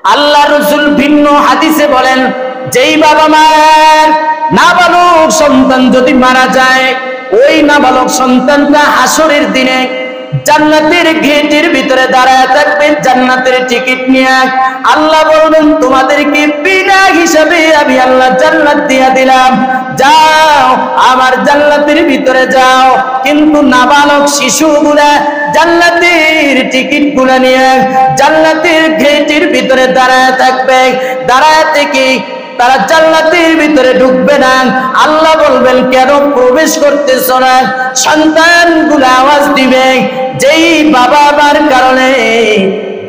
আল্লাহ রাসূল ভিন্ন হাদিসে বলেন, যেই বাবা মায়ের নাবালক সন্তান যদি মারা যায়, ওই নাবালক সন্তানটা হাসরের দিনে জান্নাতের গেটের ভিতরে দাঁড়ায় থাকবে জান্নাতের টিকিট নিয়ে। আল্লাহ বলবেন, তোমাদেরকে বিনা হিসাবে আমি আল্লাহ জান্নাত দিয়ে দিলাম, যাও আমার জান্নাতের ভিতরে যাও। কিন্তু নাবালক শিশুগুলা জান্নাতের টিকিট গুলা নিয়ে জান্নাতের গেটের ভিতরে দাঁড়ায় থাকবে। দাঁড়ায় থেকে তারা জান্নাতের ভিতরে ঢুকবে না। আল্লাহ বলবেন, কেন প্রবেশ করতেছ না? সন্তানগুলো আওয়াজ দিবে, যেই বাবা মার কারণে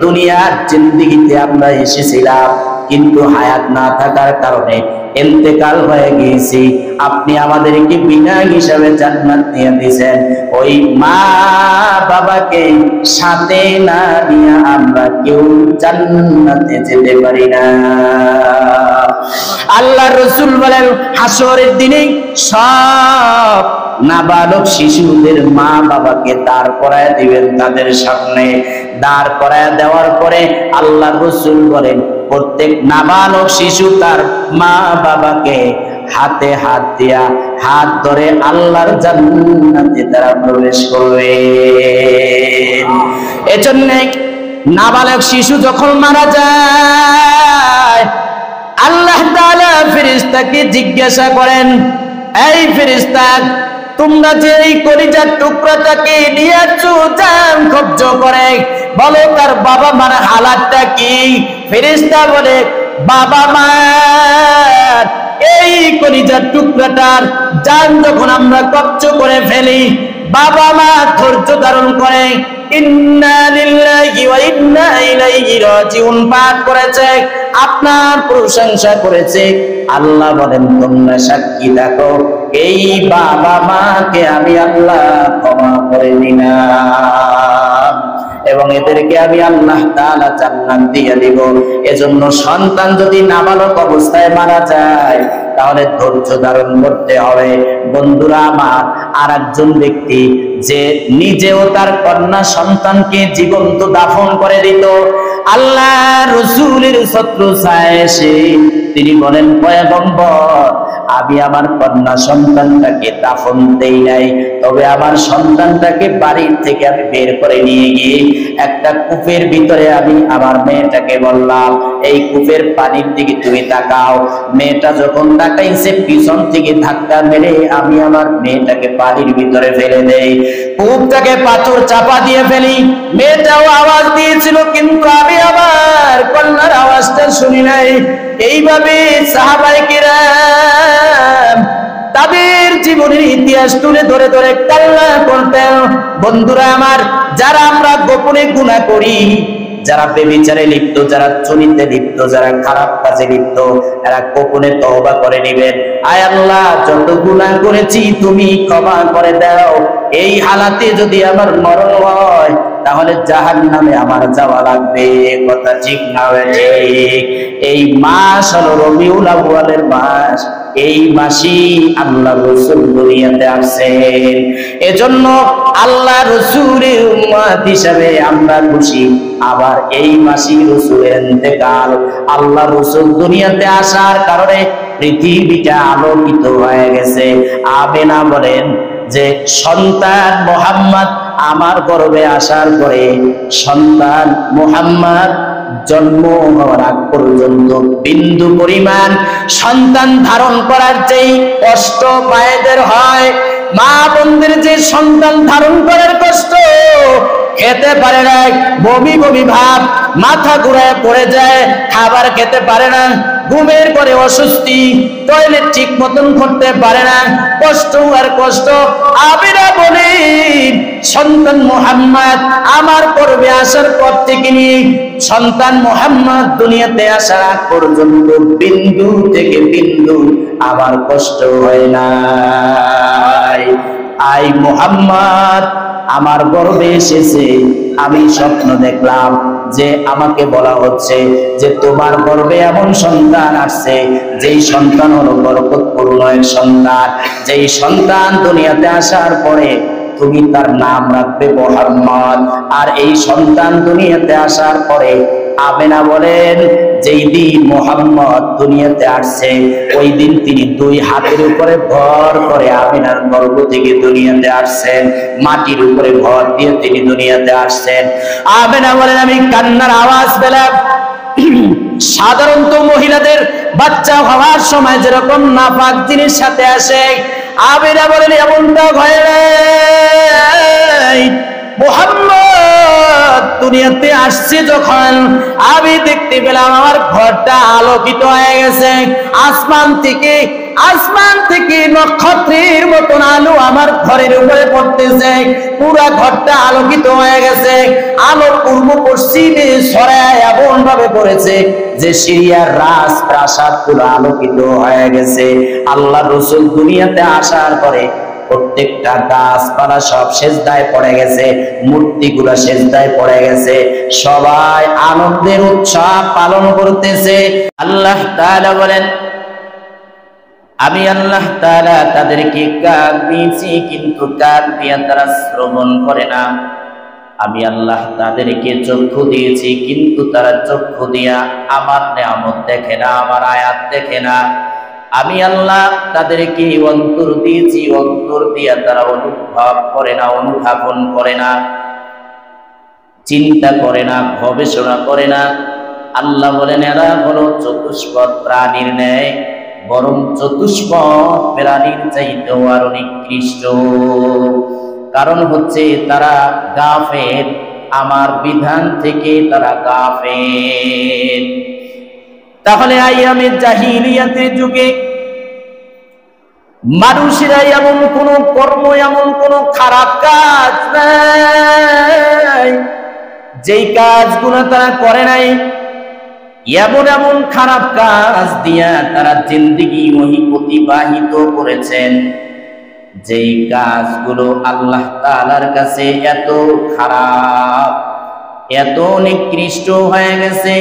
দুনিয়ার জিন্দেগিতে আমরা এসেছিলাম, কিন্তু হায়াত না থাকার কারণে ইন্তেকাল হয়ে গিয়েছি, আপনি আমাদেরকে বিনা হিসাবে জান্নাত দিয়ে দিয়েছেন। ওই মা বাবাকে সাথে না নিয়ে আমরা কেউ জান্নাতে যেতে পারি না। আল্লাহ রাসূল বলেন, হাসরের দিনে সব নাবালক শিশুদের মা বাবাকে দাঁড় করায় দিবেন তাদের সামনে। দাঁড় করায় দেওয়ার পরে আল্লাহ রাসূল বলেন, প্রত্যেক নাবালক শিশু তার মা বাবাকে হাতে হাত দিয়া হাত ধরে আল্লাহর জান্নাতে তারা প্রবেশ করবে। এজন্য নাবালক শিশু যখন মারা যায়, আল্লাহ তাআলা ফেরেশতাকে জিজ্ঞাসা করেন, এই ফেরেশতা, তোমরা যে এই কলিজার টুকরাটাকে নিয়েছো জান কবজ করে, বলো তার বাবা মার হালাতটা কি? ফেরেশতা বলে, বাবা মার এই কলিজার টুকরাটার জান যখন আমরা কবজ করে ফেলি, বাবা মা ধৈর্য ধারণ করে ইন্না লিল্লাহি ওয়া ইন্না ইলাইহি রাজিউন পাঠ করেছে, আপনার প্রশংসা করেছে। আল্লাহ বলেন, তোমরা সাক্ষী থাকো, এই বাবা মাকে আমি আল্লাহ ক্ষমা করে দিলাম এবং এদেরকে আমি আল্লাহ তাআলা জান্নাত দিয়ে দিব। এজন্য সন্তান যদি নাবালক অবস্থায় মারা যায়, তাহলে ধৈর্য ধারণ করতে হবে। বন্ধুরা আমার, আর একজন ব্যক্তি যে নিজেও তার কন্যা সন্তানকে জীবন্ত দাফন করে দিত, আল্লাহ রাসূলের শত্রু এসে তিনি বলেন, পয়গম্বর, আমি আমার কন্যা সন্তানটাকে দাফন দেই নাই, তবে আমার সন্তানটাকে বাড়ির থেকে আমি বের করে নিয়ে গিয়ে একটা কূপের ভিতরে আমি আমার মেয়েটাকে বললাম, এই কূপের পানির দিকে তুমি তাকাও। মেয়েটা যখন তাকাইছে, পিছন থেকে ধাক্কা মেরে আমি আমার মেয়েটাকে পানির ভিতরে ফেলে দেই, কূপটাকে পাথর চাপা দিয়ে ফেলি। মেয়েটাও আওয়াজ দিয়েছিল, কিন্তু আমি আমার কন্যার আওয়াজটা শুনি নাই। এইভাবে সাহাবায়ে কিরাম তাদের জীবনের ইতিহাস তুলে ধরে ধরে কান্না করতেন। বন্ধুরা আমার, যারা আমরা গোপনে গুনাহ করি, যারা বেবিচারে লিপ্ত, যারা চুরিতে লিপ্ত, যারা খারাপ কাজে লিপ্ত, এরা গোপনে তওবা করে নেবেন। আয় আল্লাহ, যত গুনাহ করেছি তুমি ক্ষমা করে দাও। এই হালাতে যদি আমার মরণ হয়, তাহলে জাহান্নামে আমার যাওয়া লাগবে। কথা ঠিক না? ঠিক। এই মাস হলো রবিউল আউয়ালের মাস। এই মাসে আল্লাহ রাসূল দুনিয়াতে আসেন। এজন্য আল্লাহ রাসূলের উম্মত হিসেবে আমরা খুশি। আবার এই মাসে রাসূলের ইন্তেকাল, আল্লাহ রাসূল দুনিয়াতে আসার কারণে পৃথিবীটা আলোকিত হয়ে গেছে। আমিনা বলেন যে সন্তান মুহাম্মদ আমার গর্ভে আসার পরে সন্তান মুহাম্মদ জন্ম হওয়ার আগ পর্যন্ত বিন্দু পরিমাণ সন্তান ধারণ করার যেই কষ্ট মায়েদের হয়, মা বোনদের যে সন্তান ধারণ করার কষ্ট, খেতে পারে না, বমি বমি ভাব, মাথা ঘুরায় পড়ে যায়, খাবার খেতে পারে না, ঘুমের পরে অস্বস্তি, টয়লেট ঠিক মতন করতে পারে না, কষ্ট আর কষ্ট। আমিনা বলি, সন্তান মুহাম্মদ আমার গর্ভে আসার পর থেকে নিয়ে সন্তান মুহাম্মদ দুনিয়াতে আসার আগ পর্যন্ত বিন্দু থেকে বিন্দু আমার কষ্ট হয় না। আই মুহাম্মদ আমার গর্ভে এসেছে, আমি স্বপ্ন দেখলাম যে আমাকে বলা হচ্ছে যে তোমার গর্ভে এমন সন্তান আসছে, যেই সন্তান হলো বরকতপূর্ণ এক সন্তান, যেই সন্তান দুনিয়াতে আসার পরে তুমি তার নাম রাখবে মুহাম্মদ। আর এই সন্তান দুনিয়াতে আসার পরে আমেনা বলেন যেই দিন মুহাম্মদ দুনিয়াতে আসছে ওই দিন তিনি দুই হাতের উপরে ভর করে আমেনার গর্ভ থেকে দুনিয়াতে আসছেন, মাটির উপরে ভর দিয়ে তিনি দুনিয়াতে আসছেন। আমেনা বলেন আমি কান্নার আওয়াজ পেলাম। সাধারণত মহিলাদের বাচ্চা হওয়ার সময় যেরকম নাপাক জিনিস সাথে আসে, আমেনা বলেন এমনটা হয় নাই। মুহাম্মদ দুনিয়াতে আসছে যখন আমি দেখতে পেলাম আমার ঘরটা আলোকিত হয়ে গেছে। আসমান থেকে নক্ষত্রের মতন আলো আমার ঘরের উপরে পড়তেছে, পুরা ঘরটা আলোকিত হয়ে গেছে। আলো পূর্ব পশ্চিমে ছড়ায় এমন ভাবে পড়েছে যে সিরিয়ার রাজপ্রাসাদ পুরো আলোকিত হয়ে গেছে। আল্লাহ রাসূল দুনিয়াতে আসার পরে প্রত্যেকটা গাছপালা সব সেজদায় পড়ে গেছে, মূর্তিগুলো সেজদায় পড়ে গেছে, সবাই আনন্দের উৎসব পালন করতেছে। আল্লাহ তাআলা বলেন আমি আল্লাহ তাআলা তাদেরকে কান দিয়েছি কিন্তু কান দিয়ে তারা শ্রবণ করে না। আমি আল্লাহ তাদেরকে চক্ষু দিয়েছি কিন্তু তারা চক্ষু দিয়া আমার নিয়ামত দেখে না, আমার আয়াত দেখে না। আমি আল্লাহ তাদেরকে অন্তর দিয়েছি, অন্তর দিয়া তারা অনুভব করে না, অনুধাবন করে না, চিন্তা করে না, গবেষণা করে না। আল্লাহ বলেন এরা হলো চতুষ্পদ প্রাণীর ন্যায়, বরং চতুষ্পদ প্রাণীর চাইতেও আরো নিকৃষ্ট। কারণ হচ্ছে তারা গাফেল, আমার বিধান থেকে তারা গাফেল। তাহলে আইয়ামে জাহিলিয়াতের যুগে মানুষেরা এমন কোন কর্ম, এমন কোন খারাপ কাজ নাই যেই কাজগুলো তারা করে নাই। এমন এমন খারাপ কাজ দিয়া তারা জিন্দেগি অতিবাহিত করেছেন যেই কাজগুলো আল্লাহ তাআলার কাছে এত খারাপ, এত নিকৃষ্ট হয়ে গেছে।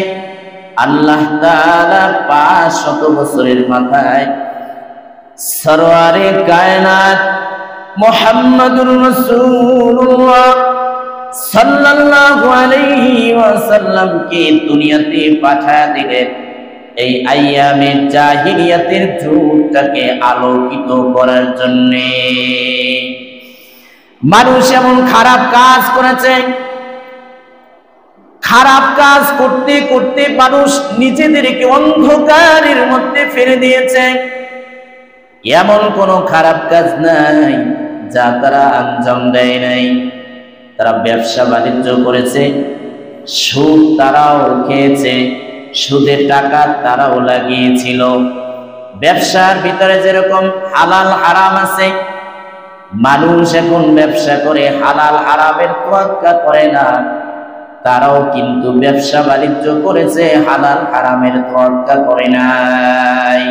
আল্লাহ তাআলা 500 বছরের মাথায় সরওয়ারে কায়নাত মুহাম্মদুর রাসূলুল্লাহ সাল্লাল্লাহু আলাইহি ওয়াসাল্লামকে দুনিয়াতে পাঠিয়ে দিলেন এই আইয়ামে জাহিলিয়াতের যুগটাকে আলোকিত করার জন্য। মানুষ এমন খারাপ কাজ করেছে, খারাপ কাজ করতে করতে মানুষ নিজেদেরকে অন্ধকারের মধ্যে ফেলে দিয়েছে। এমন কোন খারাপ কাজ নাই যা তারা আঞ্জাম দেয় নাই। তারা ব্যবসা বাণিজ্য করেছে, সুদ তারাও খেয়েছে, সুদের টাকা তারাও লাগিয়েছিল। ব্যবসার ভিতরে যেরকম হালাল হারাম আছে, মানুষ এখন ব্যবসা করে হালাল হারামের তোয়াক্কা করে না। তারাও কিন্তু ব্যবসা বাণিজ্য করেছে, হালাল হারামের তোয়াক্কা করে নাই।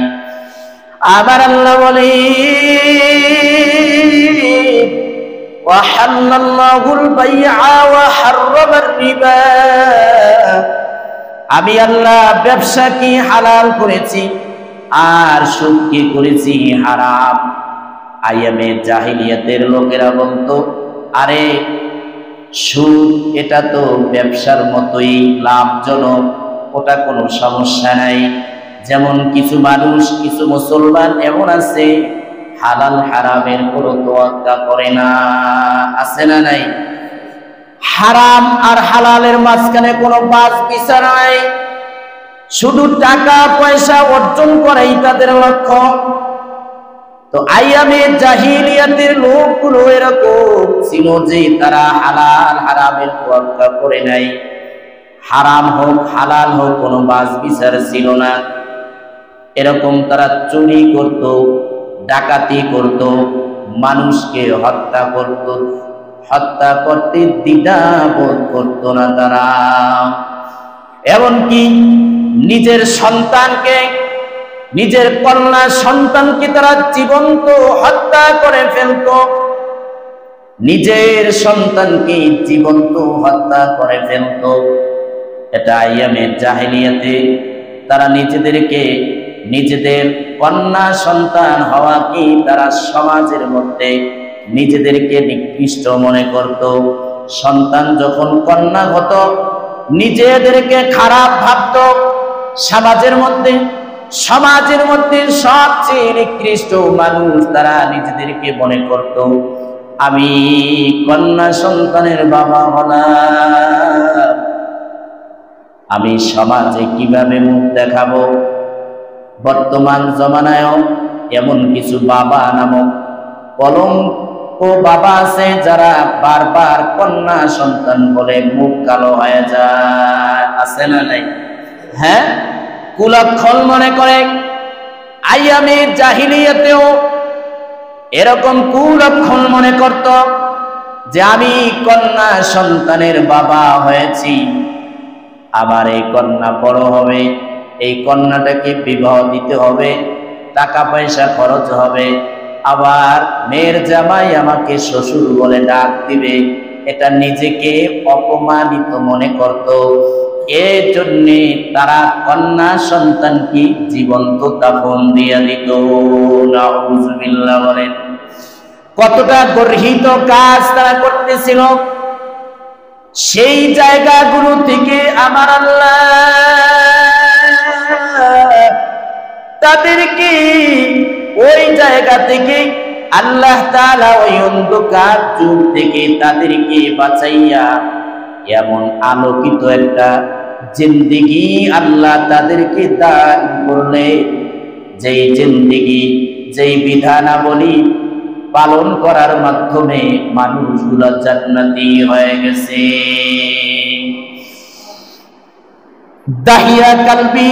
আবার আল্লাহ বলে ওয়াহাল্লাল্লাহুল বাইআ ওয়া হাররামার রিবা, আমি আল্লাহ ব্যবসাকে হালাল করেছি আর সুদকে করেছি হারাম। আইয়ামে জাহিলিয়াতের লোকেরা বলতো আরে সুদ এটা তো ব্যবসার মতোই লাভজনক, ওটা কোনো সমস্যা নাই। যেমন কিছু মানুষ, কিছু মুসলমান এমন আছে হালাল হারামের কোনো তোয়াক্কা করে না, আছে না নাই? হারাম আর হালালের মাঝখানে কোনো বাছ বিচার নাই, শুধু টাকা পয়সা অর্জন করাই তাদের লক্ষ্য। তো আইয়ামে জাহিলিয়াতের লোকগুলো এরকম ছিল যে তারা হালাল হারামের তোয়াক্কা করে নাই। হারাম হোক হালাল হোক কোনো বাছ বিচার ছিল না। এরকম তারা চুরি করত, ডাকাতি করত, মানুষকে হত্যা করত, হত্যা করতে দ্বিধাবোধ করত না তারা। এমনকি নিজের সন্তানকে, নিজের কন্যা সন্তানকে তারা জীবন্ত হত্যা করে ফেলত, নিজের সন্তানকে জীবন্ত হত্যা করে ফেলত। এটা আইয়ামে জাহিলিয়াতে তারা নিজেদেরকে, নিজেদের কন্যা সন্তান হওয়া কি তারা সমাজের মধ্যে নিজেদেরকে নিকৃষ্ট মনে করত। সন্তান যখন কন্যা হতো, নিজেদেরকে খারাপ ভাবতো। সমাজের মধ্যে সবচেয়ে নিকৃষ্ট মানুষ তারা নিজেদেরকে মনে করত আমি কন্যা সন্তানের বাবা হলাম, আমি সমাজে কিভাবে মুখ দেখাবো। বর্তমান জমানায়ও এমন কিছু বাবা নামক কলঙ্ক বাবা আছে যারা বারবার কন্যা সন্তান বলে মুখ কালো হয়ে যায়, আছে না নাই? হ্যাঁ, কুলক্ষণ মনে করে। আইয়ামে জাহিলিয়াতেও এরকম কুলক্ষণ মনে করত যে আমি কন্যা সন্তানের বাবা হয়েছি, আমার এই কন্যা বড় হবে, এই কন্যাটাকে বিবাহ দিতে হবে, টাকা পয়সা খরচ হবে, আবার মেয়ের জামাই আমাকে শ্বশুর বলে ডাক দিবে, এটা নিজেকে অপমানিত মনে করত। এই জন্যে তারা কন্যা সন্তানকে জীবন্ত দাফন দিয়ে দিত। নাউযুবিল্লাহ বলেন। কতটা গর্হিত কাজ তারা করতেছিল। সেই জায়গাগুলো থেকে আমার আল্লাহ তাদেরকে ওই জায়গা থেকে আল্লাহ তাআলা ওই অন্ধকার যুগ থেকে তাদেরকে বাঁচাইয়া এমন আলোকিত একটা জিন্দেগি আল্লাহ তাদেরকে দান করলে, যেই জিন্দেগি, যেই বিধানাবলী পালন করার মাধ্যমে মানুষগুলো জান্নাতি হয়ে গেছে। দাহিয়া কালবি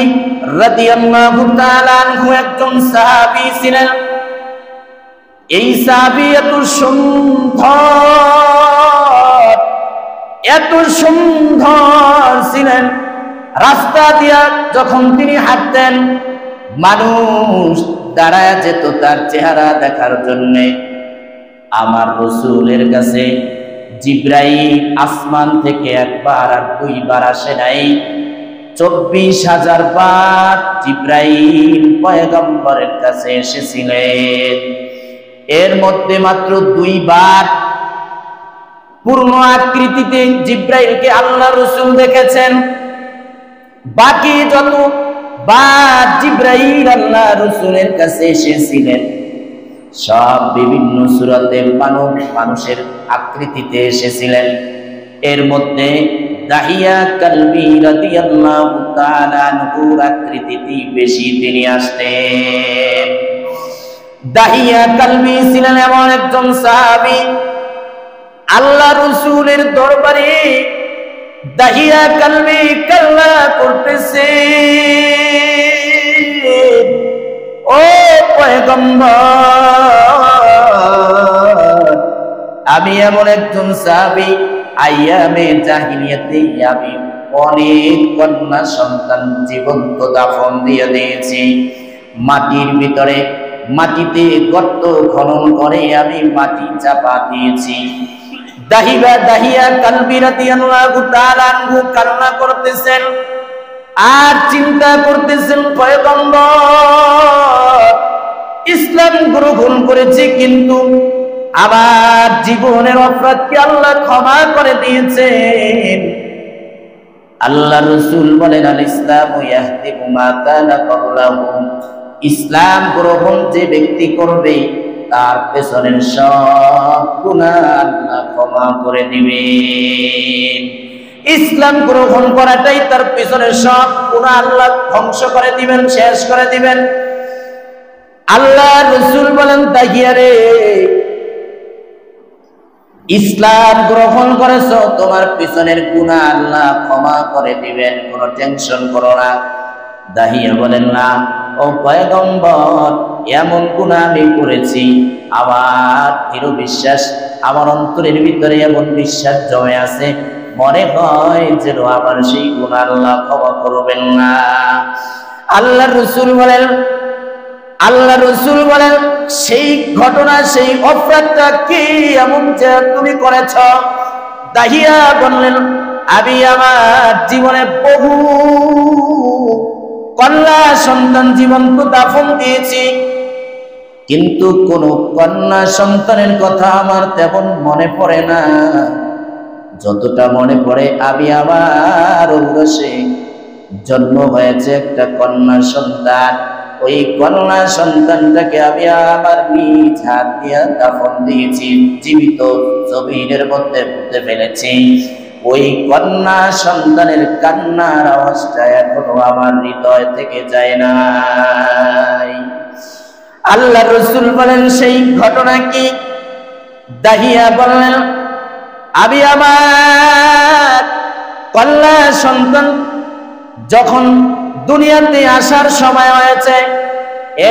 রাদিয়াল্লাহু তাআলা আনহু একজন সাহাবী ছিলেন। এই সাহাবী এত সুন্দর ছিলেন, রাস্তা দিয়া যখন তিনি হাঁটতেন মানুষ দাঁড়ায় যেত তার চেহারা দেখার জন্যে। আমার রাসূলের কাছে জিবরাইল আসমান থেকে একবার আর দুইবার আসে নাই, 24,000 বার জিবরাইল পয়গম্বরের কাছে এসেছিলেন। এর মধ্যে মাত্র 2 বার পূর্ণ আকৃতিতে জিবরাইলকে আল্লাহ রাসূল দেখেছেন। বাকি যত বার জিবরাইল আল্লাহ রাসূলের কাছে এসেছিলেন সব বিভিন্ন সূরাতে মানুষের আকৃতিতে এসেছিলেন। এর মধ্যে দাহিয়া কালবি রাদিয়াল্লাহু তাআলা আনহুর আকৃতিতে বেশি তিনি আসতেন। দাহিয়া কালবি ছিলেন এমন একজন সাহাবী, আল্লাহ রাসূলের দরবারে দাহিয়া কালবি কাল্লা করতেছে, ও পয়গম্বর আমি এমন একজন সাহাবী, আইয়ামে জাহিলিয়াতে আমি অনেক কন্যা সন্তান জীবন্ত দাফন দিয়ে দিয়েছি। মাটির ভিতরে মাটিতে গর্ত খনন করে আমি মাটি চাপা দিয়েছি। দাহিয়া কালবি রাদিয়াল্লাহু তাআলা আনহু কান্না করতেছেন আর চিন্তা করতেছেন, পয়গম্বর ইসলাম গ্রহণ করেছে কিন্তু আমার জীবনের অপরাধকে আল্লাহ ক্ষমা করে দিয়েছেন। আল্লাহ রাসূল বলেন, আল ইসলামু ইয়াহদিমু মা কানা ক্বাবলাহু, ইসলাম গ্রহণ যে ব্যক্তি করবে তার পেছনের সব গুনাহ আল্লাহ ক্ষমা করে দিবেন। ইসলাম গ্রহণ করাটাই তার পেছনের সব গুনাহ আল্লাহ ধ্বংস করে দিবেন, শেষ করে দিবেন। আল্লাহ রাসূল বলেন, দাহিয়া রে, ইসলাম গ্রহণ করেছো, তোমার পিছনের গুনাহ আল্লাহ ক্ষমা করে দিবেন, কোনো টেনশন করো না। দাহিয়া বলেন, না ও পয়গম্বর, এমন গুনাহ আমি করেছি, আমার দৃঢ় বিশ্বাস, আমার অন্তরের ভিতরে এমন বিশ্বাস জমে আছে, মনে হয় যেন আমার সেই গুনাহ আল্লাহ ক্ষমা করবেন না। আল্লাহ রাসূল বলেন, সেই ঘটনা, সেই অপরাধটা কি এমন যে তুমি করেছ? দাহিয়া বললেন, আমি আমার জীবনে বহু কন্যা সন্তান জীবন্ত দাফন দিয়েছি, কিন্তু কোন কন্যা সন্তানের কথা আমার তেমন মনে পড়ে না। যতটা মনে পড়ে আমি আমার ঔরসে জন্ম হয়েছে একটা কন্যা সন্তান, ওই কন্যা সন্তানটাকে আমি আমার নিজ হাত দিয়ে দাফন দিয়েছি, জীবিত জমিনের মধ্যে পুঁতে ফেলেছি। ওই কন্যা সন্তানের কান্নার আওয়াজটা এখনো আমার হৃদয় থেকে যায় নাই। আল্লাহ রাসূল বলেন, সেই ঘটনা কি? দাহিয়া বললেন, আমি আমার কন্যা সন্তান যখন দুনিয়াতে আসার সময় হয়েছে,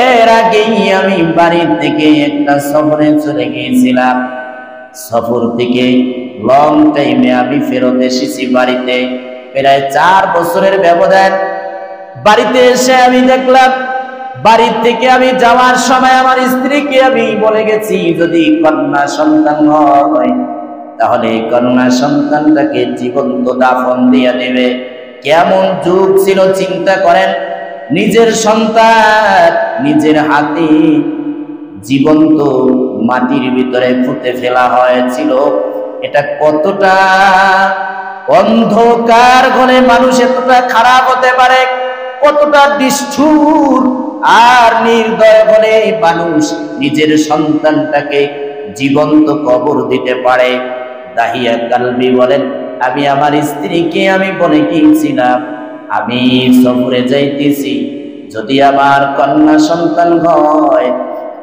এর আগেই আমি বাড়ি থেকে একটা সফরে চলে গিয়েছিলাম। সফর থেকে লং টাইমে আমি ফেরত এসেছি বাড়িতে, প্রায় 4 বছরের ব্যবধান। বাড়িতে এসে আমি দেখলাম, বাড়ি থেকে আমি যাওয়ার সময় আমার স্ত্রীকে আমি বলে গেছি, যদি কন্যা সন্তান হয় তাহলে কন্যা সন্তানটাকে জীবন্ত দাফন দিয়ে দেবে। কেমন যুগ ছিল চিন্তা করেন, নিজের সন্তান নিজের হাতে জীবন্ত মাটির ভিতরে পুঁতে ফেলা হয়েছিল। এটা কতটা অন্ধকার ঘরে মানুষ এতটা খারাপ হতে পারে, কতটা নিষ্ঠুর আর নির্দয় হলে মানুষ নিজের সন্তানটাকে জীবন্ত কবর দিতে পারে। দাহিয়া কালবি বলেন, আমি আমার স্ত্রীকে আমি বলে গিয়েছিলাম, আমি সফরে যাইতেছি, যদি আমার কন্যা সন্তান হয়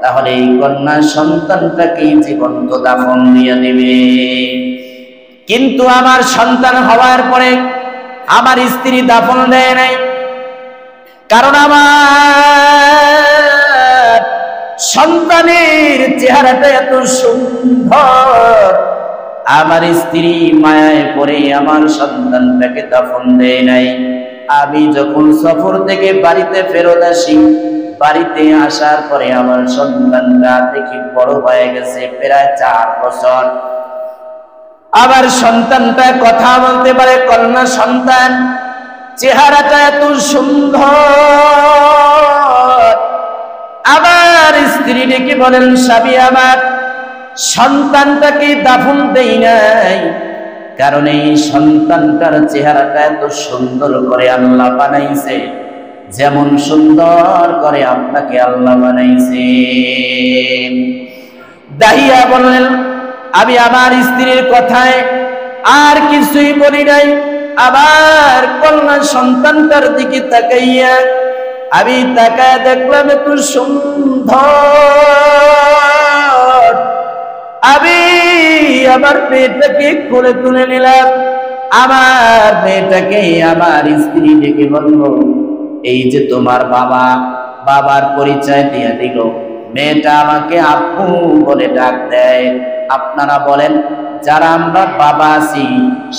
তাহলে এই কন্যা সন্তানটাকে জীবন্ত দাফন দিয়ে দেবে। কিন্তু আমার সন্তান হওয়ার পরে আমার স্ত্রী দাফন দেয় নাই, কারণ আমার সন্তানের চেহারাটা এত সুন্দর, আমার স্ত্রী মায়ায় পড়ে আমার সন্তানটাকে দাফন দেয় নাই। আমি যখন সফর থেকে বাড়িতে ফেরত আসি, বাড়িতে আসার পরে আমার সন্তানটা দেখি বড় হয়ে গেছে, প্রায় 4 বছর। আমার সন্তানটা কথা বলতে পারে, কন্যা সন্তান, চেহারাটা এত সুন্দর। আমার স্ত্রী ডেকে বলেন, স্বামী আমার সন্তানটাকে দাফন দেই নাই, কারণ এই সন্তানটার চেহারাটা এত সুন্দর করে আল্লাহ বানাইছে, যেমন সুন্দর করে আপনাকে আল্লাহ বানাইছে। দাহিয়া বললেন, আমি আমার স্ত্রীর কথায় আর কিছুই বলি নাই। আবার কন্যা সন্তানটার দিকে তাকাইয়া আমি তাকায় দেখলাম এত সুন্দর। আমি আমার মেয়েটাকে কোলে তুলে নিলাম। আমার মেয়েটাকে আমার স্ত্রী ডেকে বলল, এই যে তোমার বাবা, বাবার পরিচয় দিয়ে দিল। মেয়েটা আমাকে আপু বলে ডাক দেয়। আপনারা বলেন, যারা আমরা বাবা আছি,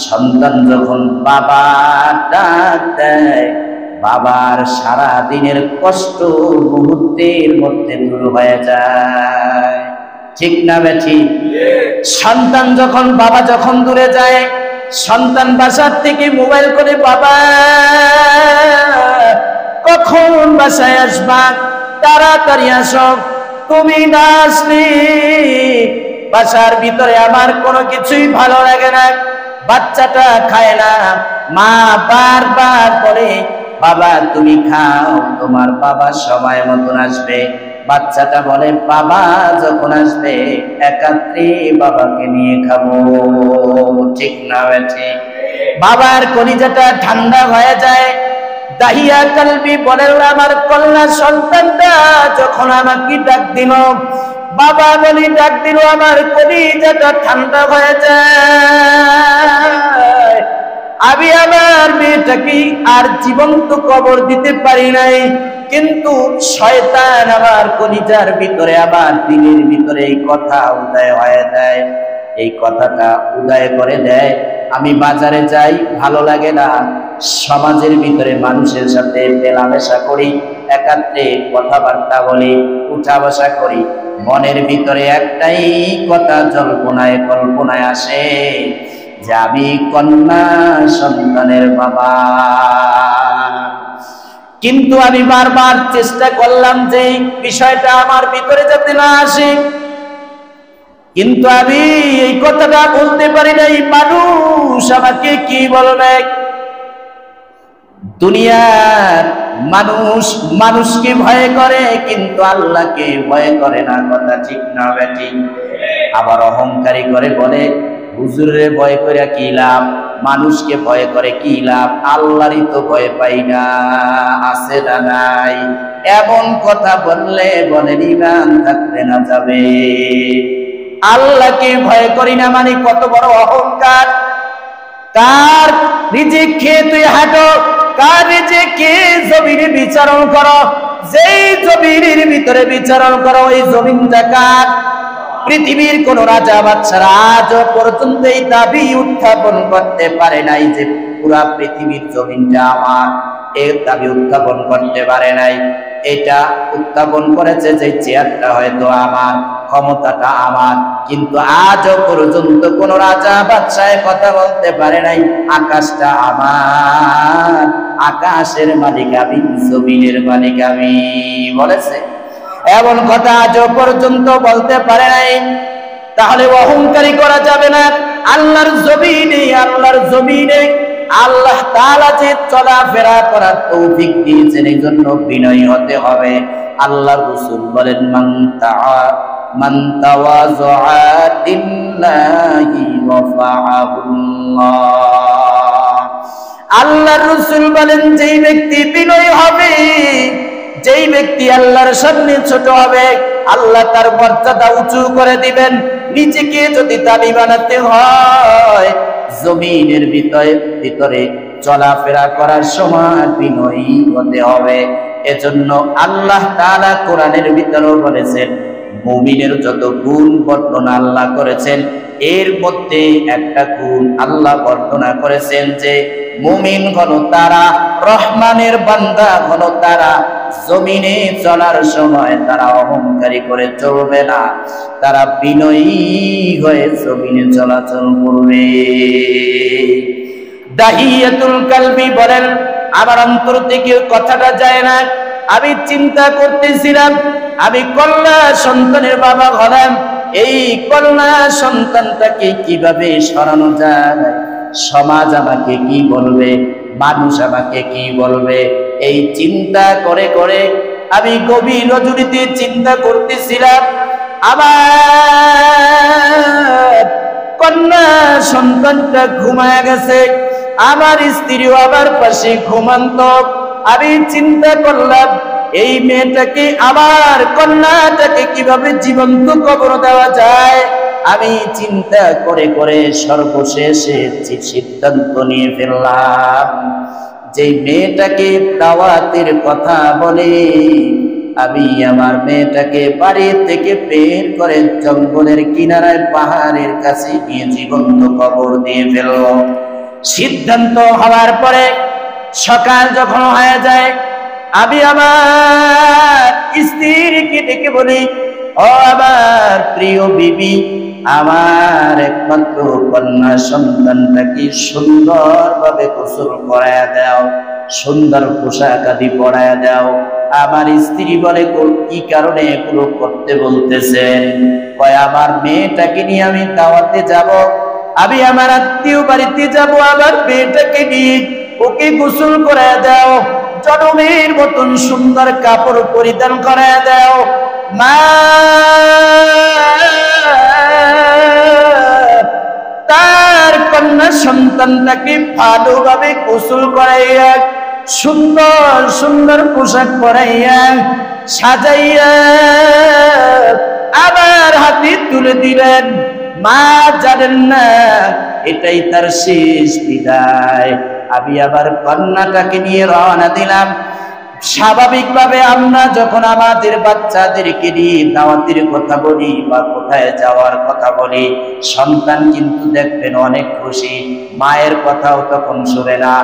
সন্তান যখন বাবা ডাক দেয়, বাবার সারা দিনের কষ্ট মুহূর্তের মধ্যে দূর হয়ে যায়। ঠিক না বেঠি? সন্তান যখন বাবা যখন দূরে যায়, সন্তান বাসার থেকে মোবাইল করে, বাবা কখন বাসায় আসবা, তাড়াতাড়ি আসো, তুমি না আসলে বাসার ভিতরে আমার কোনো কিছুই ভালো লাগে না, বাচ্চাটা খায় না। মা বারবার বলে, বাবা তুমি খাও, তোমার বাবা সময় মতন আসবে। বাচ্চাটা বলে, বাবা যখন আসবে একাত্রে বাবাকে নিয়ে খাবো। ঠিক না বেঠি? বাবার কলিজাটা ঠান্ডা হয়ে যায়। দাহিয়া কালবি বলেন, আমার কন্যা সন্তানটা যখন আমাকে ডাক দিল, বাবা বলি ডাক দিল, আমার কলিজাটা ঠান্ডা হয়ে যায়। আমি আমার মেয়েটাকে আর জীবন্ত কবর দিতে পারি নাই, কিন্তু শয়তান আমার কলিজার ভিতরে, আমার দিলের ভিতরে এই কথা উদয় হয়ে দেয়। এই কথাটা উদয় করে দেয়, আমি বাজারে যাই, ভালো লাগে না, সমাজের ভিতরে মানুষের সাথে মেলামেশা করি, একাত্রে কথাবার্তা বলি, উঠা বসা করি, মনের ভিতরে একটাই কথা জল্পনায় কল্পনায় আসে যে আমি কন্যা সন্তানের বাবা। কিন্তু আমি বারবার চেষ্টা করলাম যে বিষয়টা আমার ভিতরে যাতে না আসে। কিন্তু আমি এই কথাটা বলতে পারি নাই, মানুষ আমাকে কি বলবে। দুনিয়ার মানুষ মানুষকে ভয় করে, কিন্তু আল্লাহকে ভয় করে না। কথা ঠিক না বেঠিক? আবার অহংকারী করে বলে, হুজুরে ভয় করে কি লাভ, মানুষকে ভয় করে কি লাভ, আল্লাহরই তো ভয় পাই না। আছে না নাই? এমন কথা বললে বলেন ঈমান থাকবে না যাবে? আল্লাহকে ভয় করি না মানে কত বড় অহংকার। কার রিজিক খেয়ে তুই হাঁটো, কার রিজিক খেয়ে জমিনে বিচারণ করো। যেই জমিনের ভিতরে বিচারণ করো, ওই জমিনটা কার? পৃথিবীর কোন রাজা বাদশারা আজ পর্যন্ত এই দাবি উত্থাপন করতে পারে নাই যে পুরা পৃথিবীর জমিনটা আমার। এই দাবি উত্থাপন করতে পারে নাই। এটা উত্থাপন করেছে যে চেয়ারটা হয়তো আমার, ক্ষমতাটা আমার, কিন্তু আজও পর্যন্ত কোন রাজা বাদশাহ কথা বলতে পারে নাই আকাশটা আমার, আকাশের মালিক আমি, জমিনের মালিক আমি। বলেছে? এমন কথা আজও পর্যন্ত বলতে পারে নাই। তাহলে অহংকারী করা যাবে না। আল্লাহর জমিনে আল্লাহ তাআলা যে চলাফেরা করার তৌফিক দিয়েছেন, এই জন্য বিনয়ী হতে হবে। আল্লাহর রাসূল বলেন, মান তাওয়াযআ লিল্লাহি রাফাআহুল্লাহ। আল্লাহর রাসূল বলেন, যেই ব্যক্তি বিনয়ী হবে, যেই ব্যক্তি আল্লাহর সামনে ছোট হবে, আল্লাহ তার মর্যাদা উঁচু করে দিবেন। নিজেকে যদি দাবি বানাতে হয়, জমিনের ভিতরে চলাফেরা করার সময় বিনয়ী হতে হবে। এজন্য আল্লাহ তাআলা কোরআনের ভিতরেও বলেছেন, মুমিনের যত গুণ বর্ণনা আল্লাহ করেছেন, এর মধ্যে একটা গুণ আল্লাহ বর্ণনা করেছেন যে মুমিন হল তারা, রহমানের বান্দা হল তারা, জমিনে চলার সময় তারা অহংকারী করে চলবে না, তারা বিনয়ী হয়ে জমিনে চলাচল করবে। দাহিয়াতুল কালবি বলেন, আমার অন্তর থেকে কথাটা যায় না। আমি চিন্তা করতেছিলাম, আমি কন্যা সন্তানের বাবা হলাম, এই কন্যা সন্তানটাকে কিভাবে সরানো যায়, সমাজ আমাকে কি বলবে, মানুষ আমাকে কি বলবে, এই চিন্তা করে করে আমি গভীর রজনীতে চিন্তা করতেছিলাম। আমার কন্যা সন্তানটা ঘুমায় গেছে, আমার স্ত্রীও আমার পাশে ঘুমান্ত। আমি চিন্তা করলাম, এই মেয়েটাকে, আমার কন্যাটাকে কিভাবে জীবন্ত কবর দেওয়া যায়। আমি চিন্তা করে করে সর্বশেষে সিদ্ধান্ত নিয়ে ফেললাম, যে মেয়েটাকে দাওয়াতের কথা বলে আমি আমার মেয়েটাকে বাড়ি থেকে বের করে জঙ্গলের কিনারায় পাহাড়ের কাছে গিয়ে জীবন্ত কবর দিয়ে ফেলল। সিদ্ধান্ত হওয়ার পরে সকাল যখন হয়ে যায়, আমি আমার স্ত্রীকে ডেকে বলি, ও আমার প্রিয় বিবি, আমার একমাত্র কন্যা সন্তানটাকে সুন্দরভাবে গোসল করায়া দাও, সুন্দর পোশাক আদি পরায়া দাও। আমার স্ত্রী বলে, কি কারণে এগুলো করতে বলতেছেন? কয়, আমার মেয়েটাকে নিয়ে আমি দাওয়াতে যাব, আমি আমার আত্মীয় বাড়িতে যাব, আমার মেয়েটাকে নিয়ে ওকে গোসল করায়া দাও, জনমের মতন সুন্দর কাপড় পরিধান করায়া দাও। মা তার কন্যা সন্তানটাকে ভালোভাবে গোসল করাইয়া, সুন্দর সুন্দর পোশাক পরাইয়া, সাজাইয়া আবার হাতে তুলে দিলেন। মা জানেন না এটাই তার শেষ বিদায়। আমি আবার কন্যাটাকে নিয়ে রওনা দিলাম। স্বাভাবিকভাবে আমরা যখন আমাদের বাচ্চাদেরকে নিয়ে দাওয়াতের কথা বলি বা কোথায় যাওয়ার কথা বলি, সন্তান কিন্তু দেখবেন অনেক খুশি, মায়ের কথাও তখন শুনে না।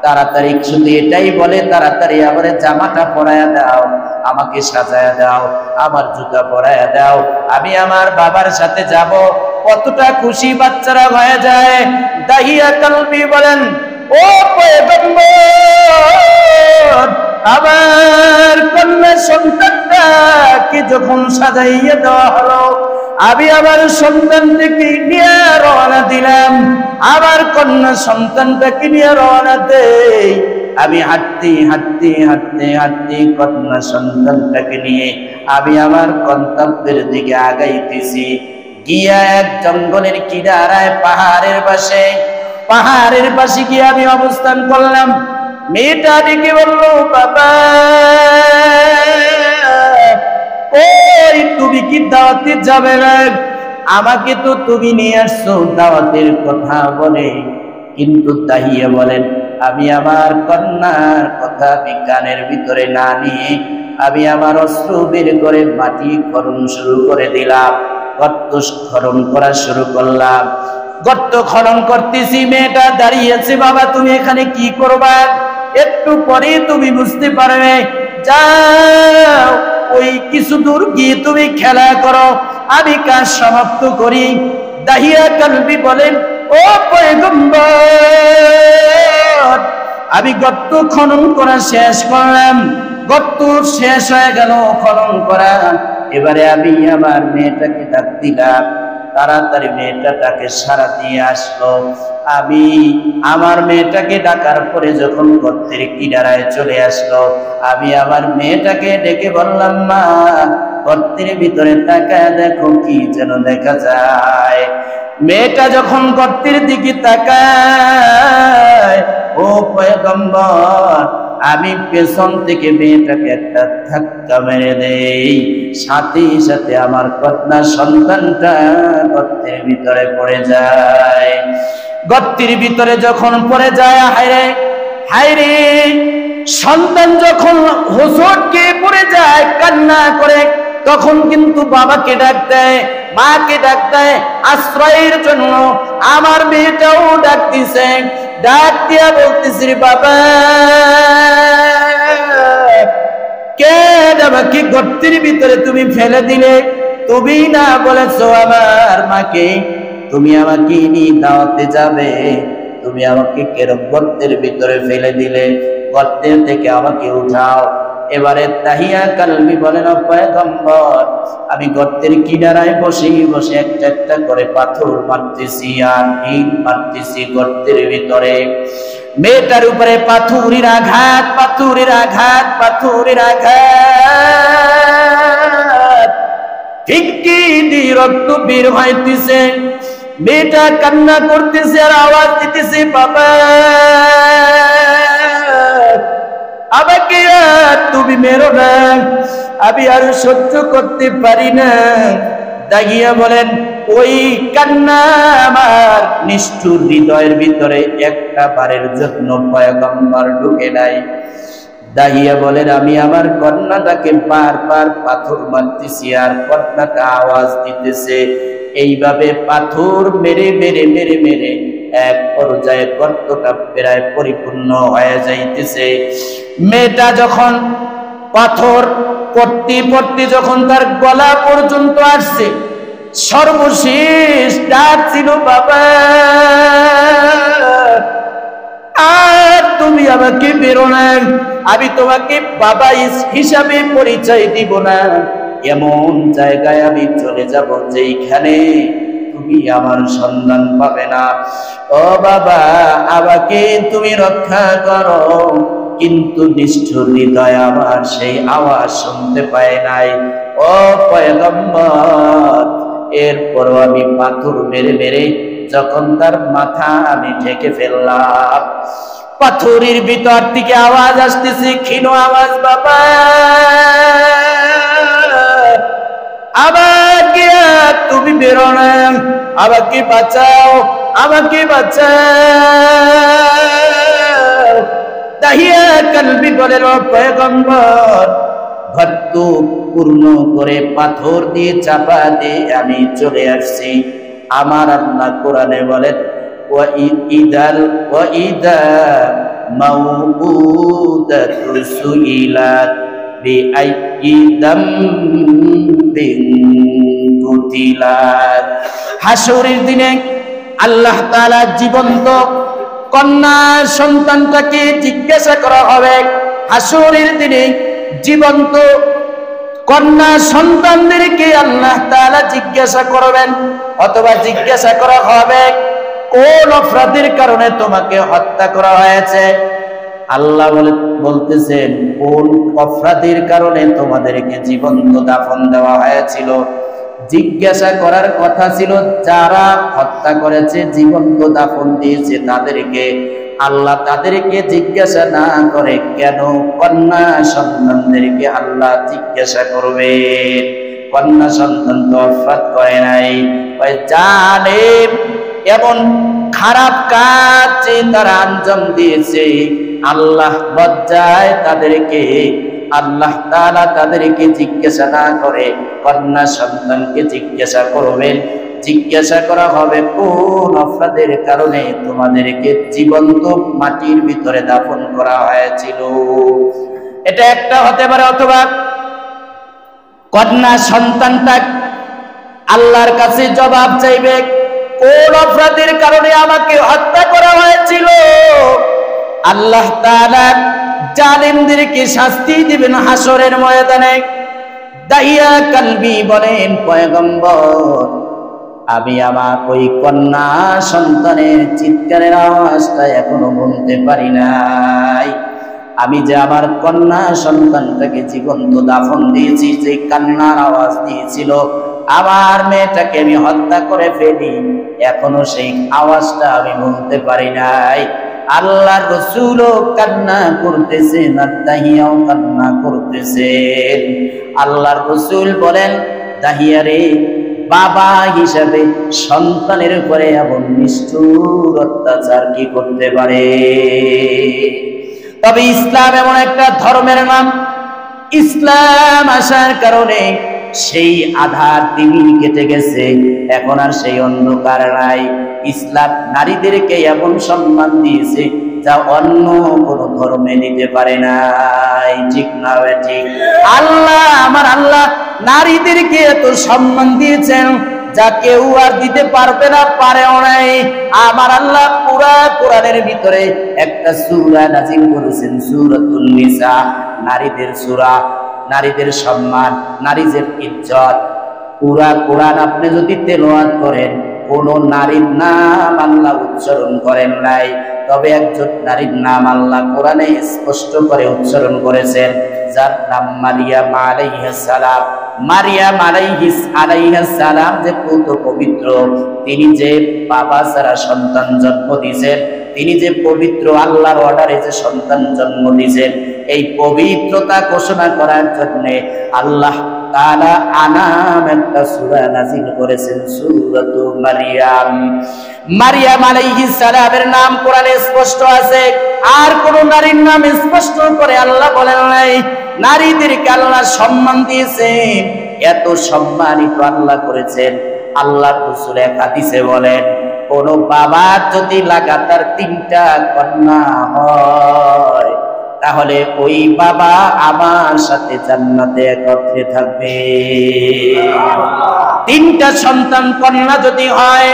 তাড়াতাড়ি শুধু এটাই বলে, তাড়াতাড়ি আমার জামাটা পরায়া দাও, আমাকে সাজায়া দাও, আমার জুতা পরায়া দাও, আমি আমার বাবার সাথে যাব। কতটা খুশি বাচ্চারা হয়ে যায়। দাহিয়া কালবি বলেন, ও পয়গম্বর, আমার কন্যা সন্তানটাকে যখন সাজাইয়া দেওয়া হলো, আমি আমার সন্তানটাকে নিয়ে রওনা দিলাম। আমার কন্যা সন্তানটাকে নিয়ে রওনা দেই। আমি হাঁটতে হাঁটতে হাঁটতে হাঁটতে কন্যা সন্তানটাকে নিয়ে আমি আমার গন্তব্যের দিকে আগাইতেছি। গিয়া এক জঙ্গলের কিনারায় পাহাড়ের পাশে গিয়ে আমি অবস্থান করলাম। মেয়েটা ডেকে বললো, বাবা ওই তুমি কি দাওয়াতে যাবে না? আমাকে তো তুমি নিয়ে আসছো দাওয়াতের কথা বলে, কিন্তু দাহিয়া বলেন আমি আমার কন্যার কথা বিজ্ঞানের ভিতরে না নিয়ে আমি আমার অস্ত্র বের করে মাটি খনন শুরু করে দিলাম। গর্ত খনন করা শুরু করলাম। গর্ত খনন করতেছি, মেয়েটা দাঁড়িয়েছে। বাবা তুমি এখানে কি করবা? একটু পরে তুমি বুঝতে পারবে, যাও ওই কিছু দূর গিয়ে তুমি খেলা করো, আমি কাজ সমাপ্ত করি। দাহিয়া কালবি বলেন, ও পয়গম্বর, আমি গর্ত খনন করা শেষ করলাম। গর্ত শেষ হয়ে গেল খনন করা। এবারে আমি আমার মেয়েটাকে ডাক দিলাম। তাড়াতাড়ি মেয়েটাকে সারা দিয়ে আসলো। আমি আমার মেয়েটাকে ডাকার পরে যখন গর্তের কিনারায় চলে আসলো, আমি আমার মেয়েটাকে ডেকে বললাম, মা গর্তের ভিতরে তাকায় দেখো কি যেন দেখা যায়। মেয়েটা যখন গর্তের দিকে তাকায়, ও পয়গম্বর, আমি পেছন থেকে মেয়েটাকে একটা ধাক্কা মেরে দেই। সাথে সাথে আমার কন্যা সন্তানটা গর্তের ভিতরে পড়ে যায়। গর্তের ভিতরে যখন পড়ে যায়, হায়রে হায়রে, সন্তান যখন হোঁচটকে পড়ে যায় কান্না করে, তখন কিন্তু বাবাকে ডাক দেয়, মাকে ডাক দেয় আশ্রয়ের জন্য। আমার মেয়েটাও ডাক দিছে, ডাক দিয়া বলতেছি, বাবা কেন আমাকে গর্তের ভিতরে তুমি ফেলে দিলে? তুমি না বলেছো আমার মাকে তুমি আমাকে নিয়ে দাওয়াতে যাবে, তুমি আমাকে কেন গর্তের ভিতরে ফেলে দিলে? গর্তের থেকে আমাকে উঠাও। এবারে দাহিয়া কালবি বলেন, পয়গম্বর আমি গর্তের কিনারায় বসে বসে একটা একটা করে পাথর মারতেছি আর ইট মারতেছি গর্তের ভিতরে। মেয়েটার উপরে পাথরের আঘাত, পাথরের আঘাত, পাথরের আঘাত, ঠিকই দিয়ে রক্ত বের হইতেছে। মেয়েটা কান্না করতেছে আর আওয়াজ দিতেছে, বাবা আমাকে আর তুমি মেরো না, আমি আর সহ্য করতে পারি না। দাগিয়া বলেন, ওই কান্না আমার নিষ্ঠুর হৃদয়ের ভিতরে একটা বারের জন্য পয়গম্বর ঢুকে নাই। দাহিয়া বলেন, আমি আমার কন্যাটাকে বারবার পাথর মারতেছি আর কন্যাটা আওয়াজ দিতেছে। এইভাবে পাথর মেরে মেরে মেরে মেরে এক পর্যায়ে গর্তটা প্রায় পরিপূর্ণ হয়ে যাইতেছে। মেয়েটা যখন পাথর পড়তে পড়তে যখন তার গলা পর্যন্ত আসছে, সর্বশেষ ডাক ছিল, বাবা আর তুমি আমাকে বেরো না, আমি তোমাকে বাবা হিসাবে পরিচয় দিব না। এমন জায়গায় আমি চলে যাব যেখানে তুমি আমার সন্ধান পাবে না। ও বাবা আমাকে তুমি রক্ষা করো। কিন্তু নিষ্ঠুর হৃদয় আমার সেই আওয়াজ শুনতে পায় নাই। ও পয়গম্বর, এরপরও আমি পাথর মেরে মেরে যখন তার মাথা আমি ঢেকে ফেললাম, পাথরের ভিতর থেকে আওয়াজ আসতেছে, ক্ষীণ আওয়াজ, বাবা আমাকে তুমি বেরো না, আমাকে বাঁচাও, আমাকে বাঁচাও। দাহিয়া কালবি বলেন, পয়গম্বর গর্ত পূর্ণ করে পাথর দিয়ে চাপা দিয়ে আমি চলে আসছি। আমার আল্লাহ কোরআনে বলেন, ওয়াইদা মাউউদাতু সুইলাত বিআইয়ি যামবিন কুতিলাত। হাসরের দিনে আল্লাহ তাআলা জীবন্ত কন্যা সন্তানটাকে জিজ্ঞাসা করা হবে। হাসরের দিনে জীবন্ত কন্যা সন্তানদেরকে আল্লাহ তাআলা জিজ্ঞাসা করবেন, অথবা জিজ্ঞাসা করা হবে কোন অপরাধের কারণে তোমাকে হত্যা করা হয়েছে। আল্লাহ বলতেছেন কোন অপরাধের কারণে তোমাদেরকে জীবন্ত দাফন দেওয়া হয়েছিল। জিজ্ঞাসা করার কথা ছিল যারা হত্যা করেছে, জীবন্ত দাফন দিয়েছে তাদেরকে। আল্লাহ তাদেরকে জিজ্ঞাসা না করে কেন কন্যা সন্তানদেরকে আল্লাহ জিজ্ঞাসা করবে? কন্যা সন্তান তো অপরাধ করে নাই, জানে এমন খারাপ কাজ যে তারা আঞ্জাম দিয়েছে, আল্লাহ লজ্জায় তাদেরকে আল্লাহ তাআলা তাদেরকে জিজ্ঞাসা না করে কন্যা সন্তানকে জিজ্ঞাসা করবেন। জিজ্ঞাসা করা হবে কোন অপরাধের কারণে তোমাদেরকে জীবন্ত মাটির ভিতরে দাফন করা হয়েছিল। এটা একটা হতে পারে, অথবা কন্যা সন্তানটা আল্লাহর কাছে জবাব চাইবে কোন অপরাধের কারণে আমাকে হত্যা করা হয়েছিল। আল্লাহ তাআলা জালিমদেরকে শাস্তি দিবেন হাসরের ময়দানে। দাহিয়া কালবি বলেন, পয়গম্বর আমি আমার ওই কন্যা সন্তানের চিৎকারের আওয়াজটা এখনো বলতে পারি নাই। আমি যে আমার কন্যা সন্তানটাকে জীবন্ত দাফন দিয়েছি, যে কান্নার আওয়াজ দিয়েছিল, আমার মেয়েটাকে আমি হত্যা করে ফেলি, এখনো সেই আওয়াজটা আমি বলতে পারি নাই। আল্লাহর রাসূলও কান্না করতেছেন আর দাহিয়াও কান্না করতেছেন। আল্লাহর রাসূল বলেন, দাহিয়া রে, বাবা হিসাবে সন্তানের উপরে এমন নিষ্ঠুর অত্যাচার কি করতে পারে? তবে ইসলাম এমন একটা ধর্মের নাম, ইসলাম আসার কারণে সেই আধার তিমির কেটে গেছে, এখন আর সেই অন্ধকার নাই। ইসলাম নারীদেরকে এমন সম্মান দিয়েছে যা অন্য কোন ধর্মে দিতে পারে নাই। ঠিক না ঠিক? আল্লাহ, আমার আল্লাহ নারীদেরকে এত সম্মান দিয়েছেন যা কেউ আর দিতে পারবে না, পারেও নাই। আমার আল্লাহ পুরা কোরআনের ভিতরে একটা সূরা নাযিল করেছেন, সূরাতুন নিসা, নারীদের সূরা, নারীদের সম্মান, নারীদের ইজ্জত। পুরা কোরআন আপনি যদি তেলাওয়াত করেন, কোন নারীর নাম আল্লাহ উচ্চারণ করেন নাই, তবে একজন নারীর নাম আল্লাহ কোরআনে স্পষ্ট করে উচ্চারণ করেছেন, যার নাম মারিয়াম আলাইহিস সালাম। মারিয়াম আলাইহিস সালাম যে পুত পবিত্র, তিনি যে বাবা ছাড়া সন্তান জন্ম দিয়েছেন, তিনি যে পবিত্র, আল্লাহর অর্ডারে যে সন্তান জন্ম দিয়েছেন, এই পবিত্রতা ঘোষণা করার জন্য আল্লাহ তাআলা আনাম একটা সূরা নাযিল করেছেন, সূরাতু মারিয়াম। মারিয়াম আলাইহিস সালামের নাম কোরআনে স্পষ্ট আছে, আর কোন নারীর নাম স্পষ্ট করে আল্লাহ বলেন নাই। নারীদেরকে আল্লাহ সম্মান দিয়েছেন, এত সম্মানিত আল্লাহ করেছেন। আল্লাহর রাসূল এক হাদিসে বলেন, কোন বাবা যদি লাগাতার 3টা কন্যা হয়, তাহলে ওই বাবা আমার সাথে জান্নাতে একত্রে থাকবে। 3টা সন্তান কন্যা যদি হয়,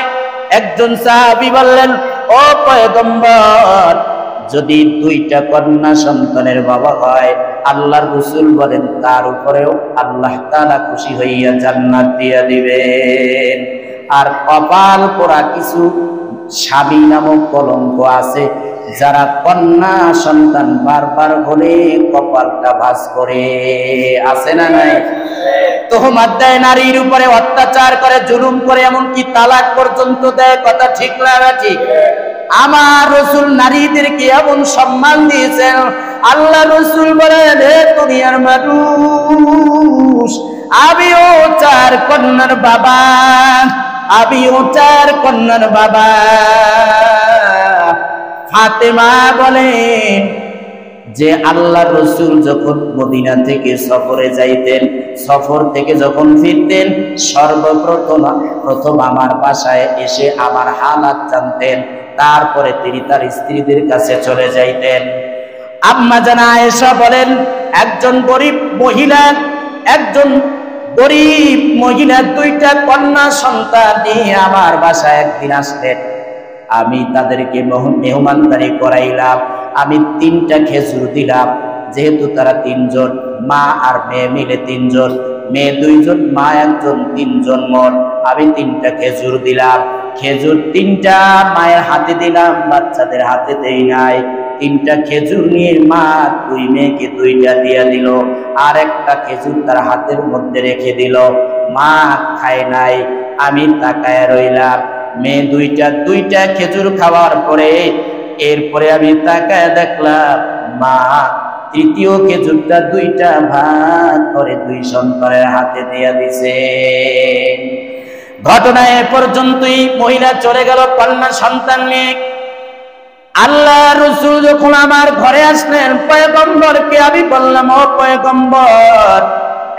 একজন সাহাবী বললেন, ও পয়গম্বর, যদি 2টা কন্যা সন্তানের বাবা হয়, আল্লাহর রাসূল বলেন তার উপরেও আল্লাহ তাআলা খুশি হইয়া জান্নাত দিয়ে দিবেন। আর কপাল পোড়া কিছু স্বামী নামক কলঙ্ক আছে, যারা কন্যা সন্তান বারবার হলে কপালটা ভাঁজ করে, আছে না নাই? তোহমাত দেয়, নারীর উপরে অত্যাচার করে, জুলুম করে, এমনকি তালাক পর্যন্ত দেয়। কথা ঠিক না ঠিক? আমার রাসূল নারীদেরকে এমন সম্মান দিয়েছেন। আল্লাহ রাসূল বলেন, হে দুনিয়ার মানুষ, আমিও 4 কন্যার বাবা, আমিও 4 কন্যার বাবা। ফাতেমা বলেন যে আল্লাহর রাসূল যখন মদিনা থেকে সফরে যাইতেন, সফর থেকে যখন ফিরতেন, সর্বপ্রথম আমার বাসায় এসে আমার হালাত জানতেন, তারপরে তিনি তার স্ত্রীদের কাছে চলে যাইতেন। আম্মা জানা আয়েশা বলেন, একজন গরিব মহিলা 2টা কন্যা সন্তান নিয়ে আমার বাসায় একদিন আসলেন। আমি তাদেরকে মেহমানদারি করাইলাম, আমি 3টা খেজুর দিলাম, যেহেতু তারা তিনজন, মা আর মেয়ে মিলে তিনজন, মেয়ে দুইজন, মা একজন, তিনজন মোট। আমি 3টা খেজুর দিলাম। খেজুর 3টা মায়ের হাতে দিলাম, বাচ্চাদের হাতে দেই নাই। 3টা খেজুর নিয়ে মা 2 মেয়েকে 2টা দিয়ে দিল, আর একটা খেজুর তার হাতের মধ্যে রেখে দিল। মা খায় নাই, আমি তাকায় রইলাম। মেয়ে 2টা খেজুর খাওয়ার পরে এরপরে আমি তাকায় দেখলাম মা 3য় খেজুরটা 2টা ভাগ করে 2 সন্তানের হাতে দিয়ে দিছে। ঘটনা এ পর্যন্তই। মহিলা চলে গেল কন্যা সন্তান নিয়ে। আল্লাহ রাসূল যখন আমার ঘরে আসলেন, পয়গম্বরকে আমি বললাম, ও পয়গম্বর,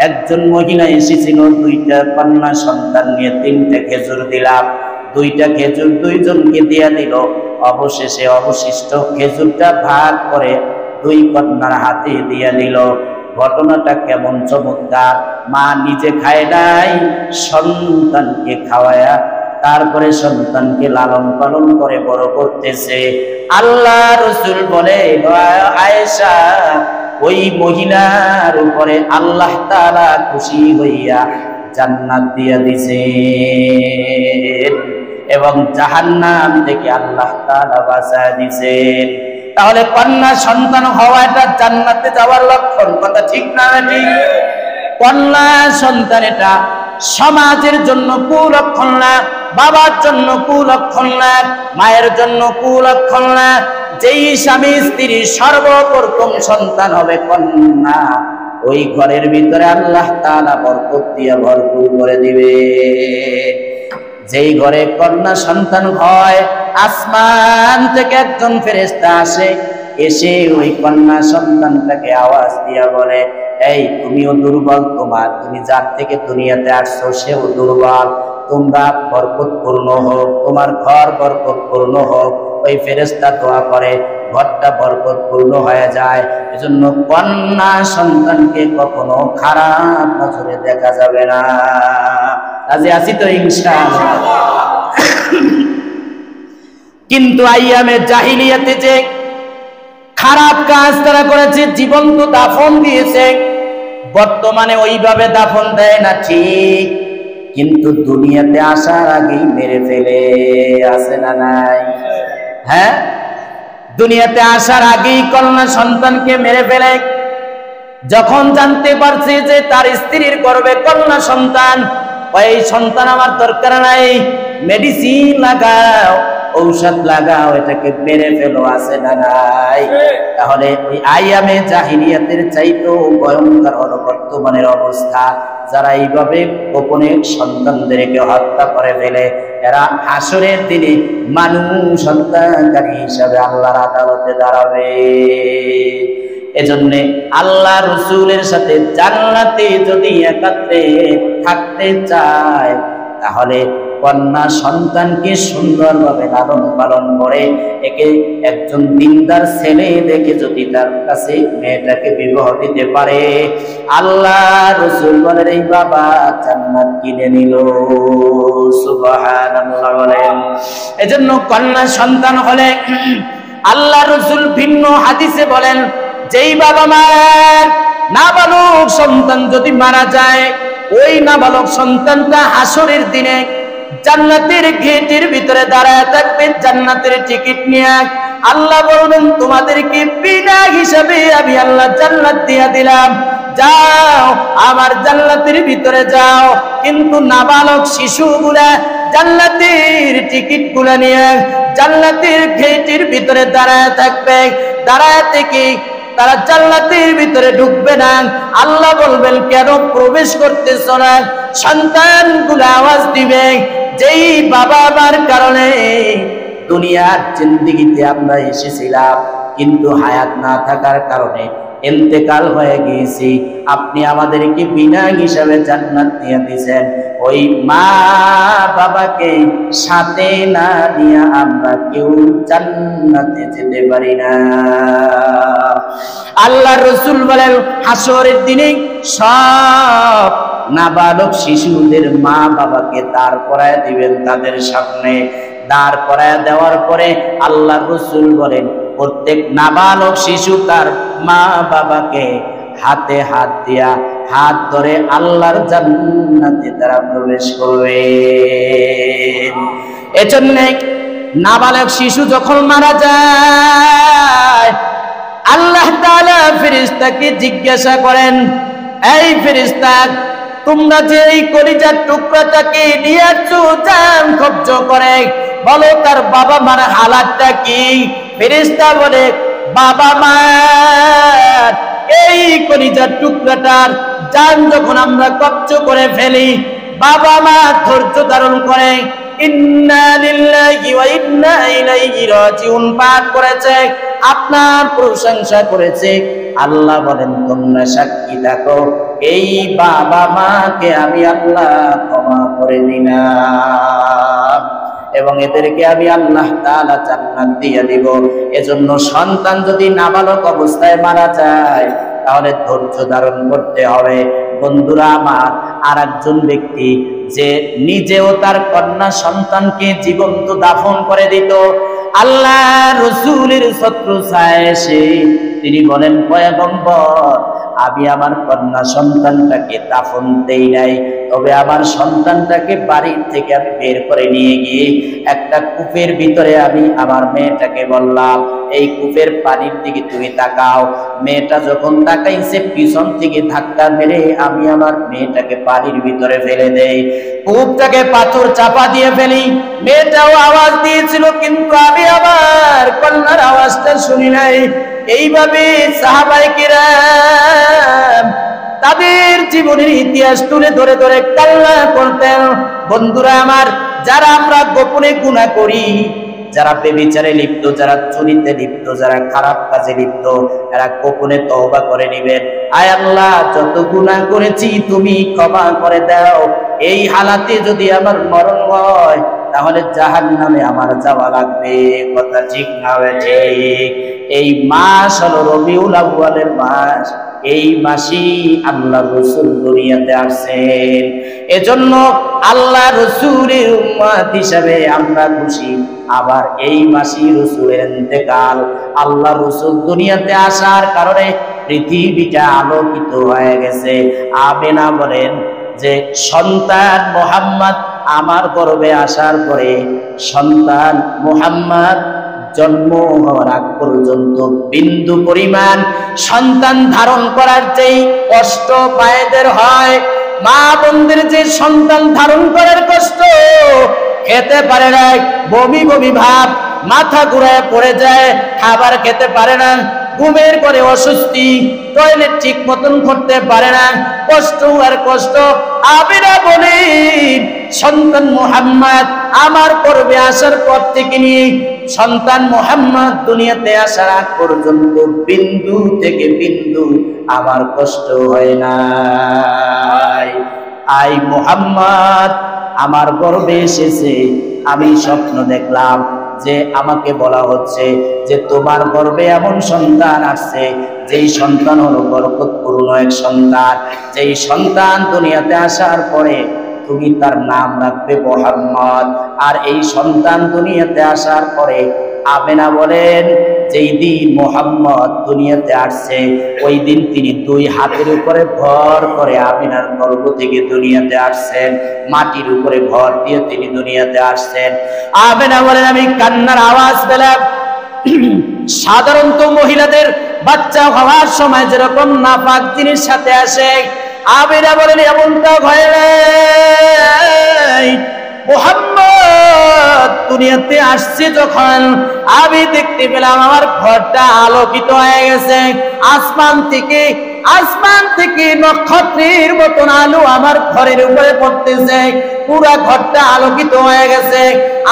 একজন মহিলা এসেছিল 2টা কন্যা সন্তান নিয়ে, 3টা খেজুর দিলাম। 2টা খেজুর 2 জনকে দিয়ে দিল। অবশেষে অবশিষ্ট খেজুরটা ভাগ করে 2 কন্যার হাতে দিয়ে দিল। ঘটনাটা কেমন চমৎকার! মা নিজে খায় নাই, সন্তানকে খাওয়ায়া তারপরে সন্তানকে লালন পালন করে বড় করতেছে। আল্লাহ রাসূল বলে, আয়েশা, ওই মহিলার উপরে আল্লাহ তাআলা খুশি হইয়া জান্নাত দিয়ে দিছে এবং জাহান্নাম থেকে আল্লাহ তাআলা বাঁচায় দিয়েছেন। তাহলে কন্যা সন্তান হওয়া এটা জান্নাতে যাওয়ার লক্ষণ। কথা ঠিক না ঠিক? কন্যা সন্তান এটা সমাজের জন্য কুলক্ষণ না, বাবার জন্য কুলক্ষণ না, মায়ের জন্য কুলক্ষণ না। যেই স্বামী স্ত্রী সর্বপ্রথম সন্তান হবে কন্যা, ওই ঘরের ভিতরে আল্লাহ তাআলা বরকত দিয়ে ভরপুর করে দিবে। যেই ঘরে কন্যা সন্তান হয়, আসমান থেকে একজন ফেরেশতা আসে, এসে ওই কন্যা সন্তানটাকে আওয়াজ দিয়া বলে, এই তুমিও দুর্বল, তুমি যার থেকে দুনিয়াতে আসছো সেও দুর্বল, তোমরা বরকতপূর্ণ হোক, তোমার ঘর বরকতপূর্ণ হোক। ওই ফেরেশতা দোয়া করে, ঘরটা বরকতপূর্ণ হয়ে যায়। এজন্য কন্যা সন্তানকে কখনো খারাপ নজরে দেখা যাবে না। রাজি আছি তো ইনশাআল্লাহ? কিন্তু আইয়ামে জাহিলিয়াতে যে খারাপ কাজ তারা করেছে, জীবন্ত দাফন দিয়েছে। বর্তমানে ওইভাবে দাফন দেয় না ঠিক, কিন্তু দুনিয়াতে আসার আগেই মেরে ফেলে, আছে না নাই? হ্যাঁ, দুনিয়াতে আসার আগেই কন্যা সন্তানকে মেরে ফেলে। যখন জানতে পারছে যে তার স্ত্রীর গর্ভে কন্যা সন্তান, ওই সন্তান আমার দরকার নাই, মেডিসিন লাগাও, ঔষধ লাগাও, এটাকে মেরে ফেলো, আছে না নাই? তাহলে ওই আইয়ামে জাহিলিয়াতের চাইতেও ভয়ঙ্কর হলো বর্তমানের অবস্থা। যারা এইভাবে গোপনে সন্তানদেরকে হত্যা করে ফেলে, এরা হাসরের দিনে মানুষ হত্যাকারী হিসাবে আল্লাহর আদালতে দাঁড়াবে। এজন্য আল্লাহ রাসূলের সাথে জান্নাতে যদি একত্রে থাকতে চায়, তাহলে কন্যা সন্তানকে সুন্দরভাবে লালন পালন করে, একে একজন দিনদার ছেলে দেখে যদি তার কাছে মেয়েটাকে বিবাহ দিতে পারে, আল্লাহ রাসূল বলেন এই বাবা জান্নাত কিনে নিল। সুবহানাল্লাহ বলেন। এজন্য কন্যা সন্তান হলে আল্লাহ রাসূল ভিন্ন হাদিসে বলেন, যেই বাবা মায়ের নাবালক সন্তান যদি মারা যায়, ওই নাবালক সন্তানটা হাসরের দিনে জান্নাতের গেটের ভিতরে দাঁড়ায় থাকবে, জান্নাতের টিকিট নিয়ে। আল্লাহ বলবেন, তোমাদেরকে বিনা হিসাবে আমি আল্লাহ জান্নাত দিয়ে দিলাম, যাও আমার জান্নাতের ভিতরে যাও। কিন্তু নাবালক শিশুগুলা জান্নাতের টিকিট গুলা নিয়ে জান্নাতের গেটের ভিতরে দাঁড়ায় থাকবে, দাঁড়ায় থেকে তারা জান্নাতের ভিতরে ঢুকবে না। আল্লাহ বলবেন, কেন প্রবেশ করতেছ না? সন্তানগুলো আওয়াজ দিবে, যেই বাবা মার কারণে দুনিয়ার জিন্দেগিতে আমরা এসেছিলাম, কিন্তু হায়াত না থাকার কারণে ইন্তেকাল হয়ে গিয়েছি, আপনি আমাদেরকে বিনা হিসাবে জান্নাত দিয়ে দিয়েছেন। ওই মা বাবাকে সাথে না নিয়ে আমরা কেউ জান্নাতে যেতে পারি না। আল্লাহ রাসূল বলেন, হাসরের দিনে সব নাবালক শিশুদের মা বাবাকে দাঁড় করায় দিবেন তাদের সামনে। দাঁড় করায় দেওয়ার পরে আল্লাহ রাসূল বলেন, প্রত্যেক নাবালক শিশু তার মা বাবাকে হাতে হাত দিয়া হাত ধরে আল্লাহর জান্নাতে তারা প্রবেশ করবে। এজন্য নাবালক শিশু যখন মারা যায় আল্লাহ তাআলা ফেরেশতাকে জিজ্ঞাসা করেন, এই ফেরেশতা, তোমরা যে এই কলিজার টুকরাটাকে নিয়ে আসছো জান কবজ করে, বলো তার বাবা মার হালাতটা কি? ফেরেশতা বলে, বাবা মা এই কলিজার টুকরাটার জান যখন আমরা কবজ করে ফেলি, বাবা মা ধৈর্য ধারণ করে ইন্না লিল্লাহি ওয়া ইন্না ইলাইহি রাজিউন পাঠ করেছে, আপনার প্রশংসা করেছে। আল্লাহ বলেন, তোমরা সাক্ষী থাকো, এই বাবা মাকে আমি আল্লাহ ক্ষমা করে দিলাম এবং এদেরকে আমি আল্লাহ তাআলা জান্নাত দিয়ে দিব। এজন্য সন্তান যদি নাবালক অবস্থায় মারা যায় তাহলে ধৈর্য ধারণ করতে হবে। বন্ধুরা আমার, আরেকজন ব্যক্তি যে নিজেও তার কন্যা সন্তানকে জীবন্ত দাফন করে দিত, আল্লাহ রাসূলের শত্রু এসে তিনি বলেন, পয়গম্বর, আমি আমার কন্যা সন্তানটাকে দাফন দেই নাই, তবে আমার সন্তানটাকে বাড়ির থেকে আমি বের করে নিয়ে গিয়ে একটা কূপের ভিতরে আমি আমার মেয়েটাকে বললাম, এই কূপের পানির দিকে তুমি তাকাও। মেয়েটা যখন তাকাইছে, পিছন থেকে ধাক্কা মেরে আমি আমার মেয়েটাকে পানির ভিতরে ফেলে দেই, কূপটাকে পাথর চাপা দিয়ে ফেলি। মেয়েটাও আওয়াজ দিয়েছিল, কিন্তু আমি আমার কন্যার আওয়াজটা শুনি নাই। এইভাবে সাহাবায়ে কিরাম তাদের জীবনের ইতিহাস তুলে ধরে ধরে কান্না করতেন। বন্ধুরা আমার, যারা আমরা গোপনে গুনাহ করি, যারা বেবিচারে লিপ্ত, যারা চুরিতে লিপ্ত, যারা খারাপ কাজে লিপ্ত, এরা গোপনে তওবা করে নেবেন। আয় আল্লাহ, যত গুনাহ করেছি তুমি ক্ষমা করে দাও। এই হালাতে যদি আমার মরণ হয় তাহলে জাহান্নামে আমার যাওয়া লাগবে। কথা ঠিক না ঠিক? এই মাস হলো রবিউল আউয়ালের মাস। এই মাসে আল্লাহ রাসূল দুনিয়াতে আসেন, এজন্য আল্লাহ রাসূলের উম্মত হিসেবে আমরা খুশি। আবার এই মাসে রাসূলের ইন্তেকাল, আল্লাহ রাসূল দুনিয়াতে আসার কারণে পৃথিবীটা আলোকিত হয়ে গেছে। আমিনা বলেন যে সন্তান মুহাম্মদ আমার গর্ভে আসার পরে সন্তান মুহাম্মদ জন্ম হওয়ার আগ পর্যন্ত বিন্দু পরিমাণ সন্তান ধারণ করার যেই কষ্ট মায়েদের হয়, মা বোনদের যে সন্তান ধারণ করার কষ্ট, খেতে পারে না, বমি বমি ভাব, মাথা ঘুরায় পড়ে যায়, খাবার খেতে পারে না, ঘুমের করে অস্বস্তি, টয়লেট ঠিক মতন করতে পারে না, কষ্ট আর কষ্ট। আমিনা বলেন সন্তান মুহাম্মদ আমার গর্ভে আসার পর থেকে নিয়ে সন্তান মুহাম্মদ দুনিয়াতে আসার আগ পর্যন্ত বিন্দু থেকে বিন্দু আমার কষ্ট হয় না। আই মুহাম্মদ আমার গর্ভে এসেছে, আমি স্বপ্ন দেখলাম যে আমাকে বলা হচ্ছে যে তোমার গর্ভে এমন সন্তান আসছে যেই সন্তান হলো বরকতপূর্ণ এক সন্তান, যেই সন্তান দুনিয়াতে আসার পরে তুমি তার নাম রাখবে মুহাম্মদ। আর এই সন্তান দুনিয়াতে আসার পরে আমিনা বলেন যেই দিন মুহাম্মদ দুনিয়াতে আসছে ওই দিন তিনি দুই হাতের উপরে ভর করে আমিনার গর্ভ থেকে দুনিয়াতে আসছেন, মাটির উপরে ভর দিয়ে তিনি দুনিয়াতে আসছেন। আমিনা বলেন আমি কান্নার আওয়াজ পেলাম। সাধারণত মহিলাদের বাচ্চা হওয়ার সময় যেরকম নাপাক জিনিস সাথে আসে, আমিনা বলেন এমনটা হয় নাই। মুহাম্মদ দুনিয়াতে আসছে যখন আমি দেখতে পেলাম আমার ঘরটা আলোকিত হয়ে গেছে। আসমান থেকে নক্ষত্রের মতন আলো আমার ঘরের উপরে পড়তেছে, পুরা ঘরটা আলোকিত হয়ে গেছে।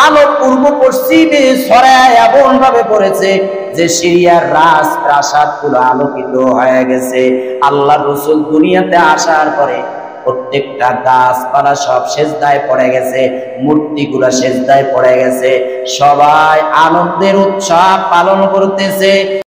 আলো পূর্ব পশ্চিমে ছড়ায় এমন ভাবে পড়েছে যে সিরিয়ার রাজপ্রাসাদ পুরো আলোকিত হয়ে গেছে। আল্লাহ রাসূল দুনিয়াতে আসার পরে প্রত্যেকটা গাছপালা সব সেজদায় পড়ে গেছে, মূর্তিগুলা সেজদায় পড়ে গেছে, সবাই আনন্দের উৎসব পালন করতেছে।